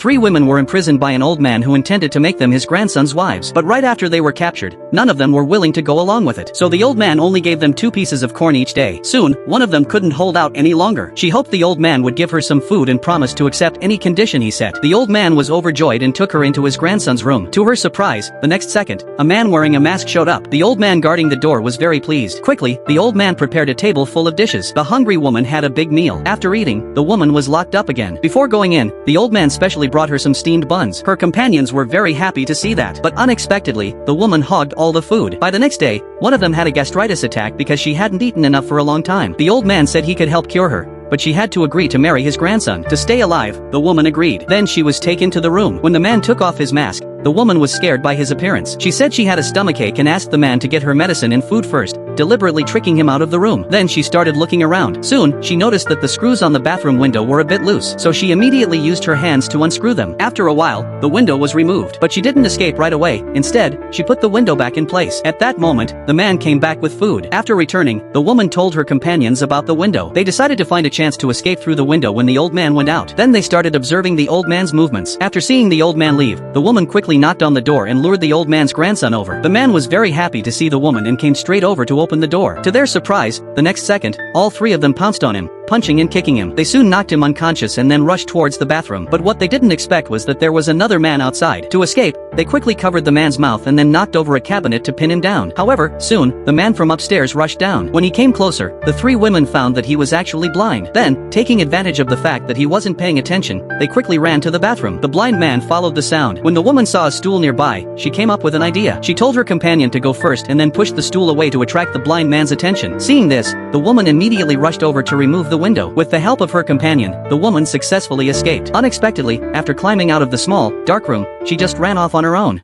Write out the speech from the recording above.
3 women were imprisoned by an old man who intended to make them his grandson's wives. But right after they were captured, none of them were willing to go along with it. So the old man only gave them 2 pieces of corn each day. Soon, one of them couldn't hold out any longer. She hoped the old man would give her some food and promised to accept any condition he set. The old man was overjoyed and took her into his grandson's room. To her surprise, the next second, a man wearing a mask showed up. The old man guarding the door was very pleased. Quickly, the old man prepared a table full of dishes. The hungry woman had a big meal. After eating, the woman was locked up again. Before going in, the old man specially brought her some steamed buns. Her companions were very happy to see that. But unexpectedly, the woman hogged all the food. By the next day, one of them had a gastritis attack because she hadn't eaten enough for a long time. The old man said he could help cure her, but she had to agree to marry his grandson. To stay alive, the woman agreed. Then she was taken to the room. When the man took off his mask, the woman was scared by his appearance. She said she had a stomachache and asked the man to get her medicine and food first, deliberately tricking him out of the room. Then she started looking around. Soon, she noticed that the screws on the bathroom window were a bit loose, so she immediately used her hands to unscrew them. After a while, the window was removed, but she didn't escape right away. Instead, she put the window back in place. At that moment, the man came back with food. After returning, the woman told her companions about the window. They decided to find a chance to escape through the window when the old man went out. Then they started observing the old man's movements. After seeing the old man leave, the woman quickly knocked on the door and lured the old man's grandson over. The man was very happy to see the woman and came straight over to open the door. To their surprise, the next second, all 3 of them pounced on him, punching and kicking him. They soon knocked him unconscious and then rushed towards the bathroom. But what they didn't expect was that there was another man outside. To escape, they quickly covered the man's mouth and then knocked over a cabinet to pin him down. However, soon, the man from upstairs rushed down. When he came closer, the 3 women found that he was actually blind. Then, taking advantage of the fact that he wasn't paying attention, they quickly ran to the bathroom. The blind man followed the sound. When the woman saw a stool nearby, she came up with an idea. She told her companion to go first and then pushed the stool away to attract the blind man's attention. Seeing this, the woman immediately rushed over to remove the window. With the help of her companion, the woman successfully escaped. Unexpectedly, after climbing out of the small, dark room, she just ran off on her own.